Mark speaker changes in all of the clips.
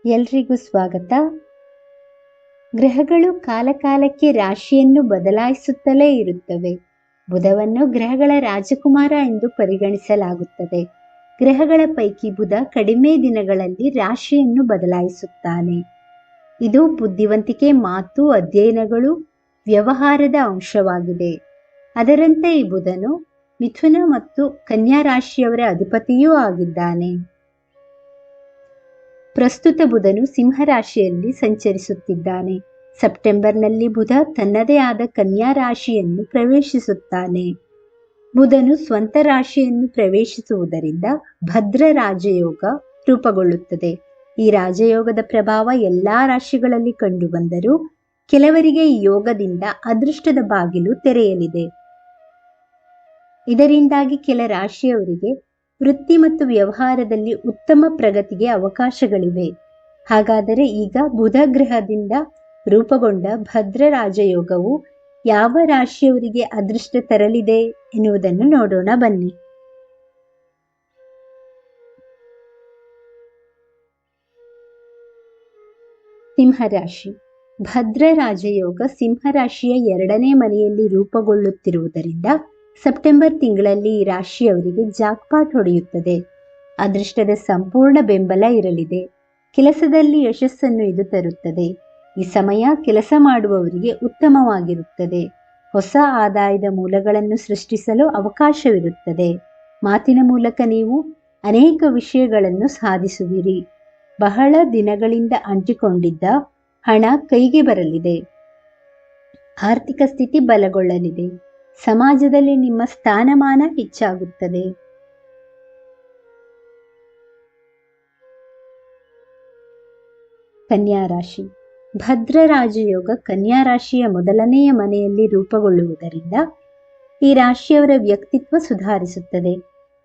Speaker 1: ಎಲ್ರಿಗೂ ಸ್ವಾಗತ. ಗ್ರಹಗಳು ಕಾಲಕಾಲಕ್ಕೆ ರಾಶಿಯನ್ನು ಬದಲಾಯಿಸುತ್ತಲೇ ಇರುತ್ತವೆ. ಬುಧವನ್ನು ಗ್ರಹಗಳ ರಾಜಕುಮಾರ ಎಂದು ಪರಿಗಣಿಸಲಾಗುತ್ತದೆ. ಗ್ರಹಗಳ ಪೈಕಿ ಬುಧ ಕಡಿಮೆ ದಿನಗಳಲ್ಲಿ ರಾಶಿಯನ್ನು ಬದಲಾಯಿಸುತ್ತಾನೆ. ಇದು ಬುದ್ಧಿವಂತಿಕೆ, ಮಾತು, ಅಧ್ಯಯನಗಳು, ವ್ಯವಹಾರದ ಅಂಶವಾಗಿದೆ. ಅದರಂತೆ ಈ ಬುಧನು ಮಿಥುನ ಮತ್ತು ಕನ್ಯಾ ರಾಶಿಯವರ ಅಧಿಪತಿಯೂ ಆಗಿದ್ದಾನೆ. ಪ್ರಸ್ತುತ ಬುಧನು ಸಿಂಹರಾಶಿಯಲ್ಲಿ ಸಂಚರಿಸುತ್ತಿದ್ದಾನೆ. ಸೆಪ್ಟೆಂಬರ್ನಲ್ಲಿ ಬುಧ ತನ್ನದೇ ಆದ ಕನ್ಯಾ ರಾಶಿಯನ್ನು ಪ್ರವೇಶಿಸುತ್ತಾನೆ. ಬುಧನು ಸ್ವಂತ ರಾಶಿಯನ್ನು ಪ್ರವೇಶಿಸುವುದರಿಂದ ಭದ್ರ ರಾಜಯೋಗ ರೂಪುಗೊಳ್ಳುತ್ತದೆ. ಈ ರಾಜಯೋಗದ ಪ್ರಭಾವ ಎಲ್ಲಾ ರಾಶಿಗಳಲ್ಲಿ ಕಂಡುಬಂದರೂ ಕೆಲವರಿಗೆ ಈ ಯೋಗದಿಂದ ಅದೃಷ್ಟದ ಬಾಗಿಲು ತೆರೆಯಲಿದೆ. ಇದರಿಂದಾಗಿ ಕೆಲ ರಾಶಿಯವರಿಗೆ ವೃತ್ತಿ ಮತ್ತು ವ್ಯವಹಾರದಲ್ಲಿ ಉತ್ತಮ ಪ್ರಗತಿಗೆ ಅವಕಾಶಗಳಿವೆ. ಹಾಗಾದರೆ ಈಗ ಬುಧ ಗ್ರಹದಿಂದ ರೂಪುಗೊಂಡ ಭದ್ರ ರಾಜಯೋಗವು ಯಾವ ರಾಶಿಯವರಿಗೆ ಅದೃಷ್ಟ ತರಲಿದೆ ಎನ್ನುವುದನ್ನು ನೋಡೋಣ ಬನ್ನಿ. ಸಿಂಹರಾಶಿ. ಭದ್ರ ರಾಜಯೋಗ ಸಿಂಹರಾಶಿಯ 2ನೇ ಮನೆಯಲ್ಲಿ ರೂಪುಗೊಳ್ಳುತ್ತಿರುವುದರಿಂದ ಸೆಪ್ಟೆಂಬರ್ ತಿಂಗಳಲ್ಲಿ ಈ ರಾಶಿಯವರಿಗೆ ಜಾಕ್ಪಾಟ್ ಹೊಡೆಯುತ್ತದೆ. ಅದೃಷ್ಟದ ಸಂಪೂರ್ಣ ಬೆಂಬಲ ಇರಲಿದೆ. ಕೆಲಸದಲ್ಲಿ ಯಶಸ್ಸನ್ನು ಇದು ತರುತ್ತದೆ. ಈ ಸಮಯ ಕೆಲಸ ಮಾಡುವವರಿಗೆ ಉತ್ತಮವಾಗಿರುತ್ತದೆ. ಹೊಸ ಆದಾಯದ ಮೂಲಗಳನ್ನು ಸೃಷ್ಟಿಸಲು ಅವಕಾಶವಿರುತ್ತದೆ. ಮಾತಿನ ಮೂಲಕ ನೀವು ಅನೇಕ ವಿಷಯಗಳನ್ನು ಸಾಧಿಸುವಿರಿ. ಬಹಳ ದಿನಗಳಿಂದ ಅಂಟಿಕೊಂಡಿದ್ದ ಹಣ ಕೈಗೆ ಬರಲಿದೆ. ಆರ್ಥಿಕ ಸ್ಥಿತಿ ಬಲಗೊಳ್ಳಲಿದೆ. ಸಮಾಜದಲ್ಲಿ ನಿಮ್ಮ ಸ್ಥಾನಮಾನ ಹೆಚ್ಚಾಗುತ್ತದೆ. ಕನ್ಯಾ ರಾಶಿ. ಭದ್ರ ರಾಜಯೋಗ ಕನ್ಯಾ ರಾಶಿಯ ಮೊದಲನೆಯ ಮನೆಯಲ್ಲಿ ರೂಪುಗೊಳ್ಳುವುದರಿಂದ ಈ ರಾಶಿಯವರ ವ್ಯಕ್ತಿತ್ವ ಸುಧಾರಿಸುತ್ತದೆ.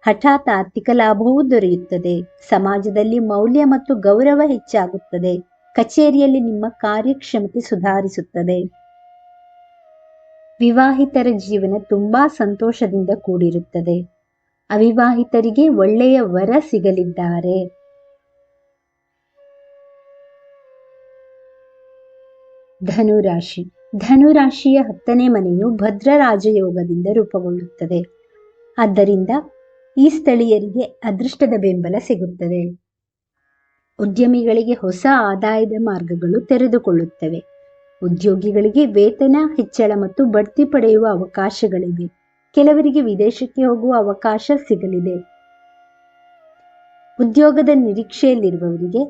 Speaker 1: ಹಠಾತ್ ಆರ್ಥಿಕ ಲಾಭವೂ ದೊರೆಯುತ್ತದೆ. ಸಮಾಜದಲ್ಲಿ ಮೌಲ್ಯ ಮತ್ತು ಗೌರವ ಹೆಚ್ಚಾಗುತ್ತದೆ. ಕಚೇರಿಯಲ್ಲಿ ನಿಮ್ಮ ಕಾರ್ಯಕ್ಷಮತೆ ಸುಧಾರಿಸುತ್ತದೆ. ವಿವಾಹಿತರ ಜೀವನ ತುಂಬಾ ಸಂತೋಷದಿಂದ ಕೂಡಿರುತ್ತದೆ. ಅವಿವಾಹಿತರಿಗೆ ಒಳ್ಳೆಯ ವರ ಸಿಗಲಿದ್ದಾರೆ. ಧನುರಾಶಿ. ಧನುರಾಶಿಯ 10ನೇ ಮನೆಯು ಭದ್ರ ರಾಜಯೋಗದಿಂದ ರೂಪುಗೊಳ್ಳುತ್ತದೆ. ಆದ್ದರಿಂದ ಈ ಸ್ಥಳೀಯರಿಗೆ ಅದೃಷ್ಟದ ಬೆಂಬಲ ಸಿಗುತ್ತದೆ. ಉದ್ಯಮಿಗಳಿಗೆ ಹೊಸ ಆದಾಯದ ಮಾರ್ಗಗಳು ತೆರೆದುಕೊಳ್ಳುತ್ತವೆ. ಉದ್ಯೋಗಿಗಳಿಗೆ ವೇತನ ಹೆಚ್ಚಳ ಮತ್ತು ಬಡ್ತಿ ಪಡೆಯುವ ಅವಕಾಶಗಳಿವೆ. ಕೆಲವರಿಗೆ ವಿದೇಶಕ್ಕೆ ಹೋಗುವ ಅವಕಾಶ ಸಿಗಲಿದೆ. ಉದ್ಯೋಗದ ನಿರೀಕ್ಷೆಯಲ್ಲಿರುವವರಿಗೆ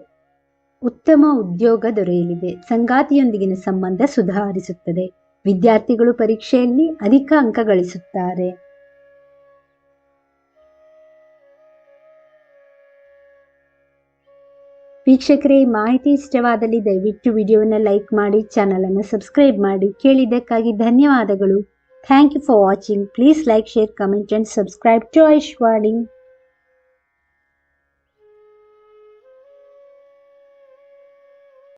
Speaker 1: ಉತ್ತಮ ಉದ್ಯೋಗ ದೊರೆಯಲಿದೆ. ಸಂಗಾತಿಯೊಂದಿಗಿನ ಸಂಬಂಧ ಸುಧಾರಿಸುತ್ತದೆ. ವಿದ್ಯಾರ್ಥಿಗಳು ಪರೀಕ್ಷೆಯಲ್ಲಿ ಅಧಿಕ ಅಂಕ ಗಳಿಸುತ್ತಾರೆ. ವೀಕ್ಷಕರೇ, ಈ ಮಾಹಿತಿ ಇಷ್ಟವಾದಲ್ಲಿ ದಯವಿಟ್ಟು ವಿಡಿಯೋವನ್ನು ಲೈಕ್ ಮಾಡಿ, ಚಾನಲ್ ಅನ್ನು ಸಬ್ಸ್ಕ್ರೈಬ್ ಮಾಡಿ. ಕೇಳಿದ್ದಕ್ಕಾಗಿ ಧನ್ಯವಾದಗಳು. Thank you for watching. Please like, share, comment and subscribe to ಐಶ್ವಾಡಿ.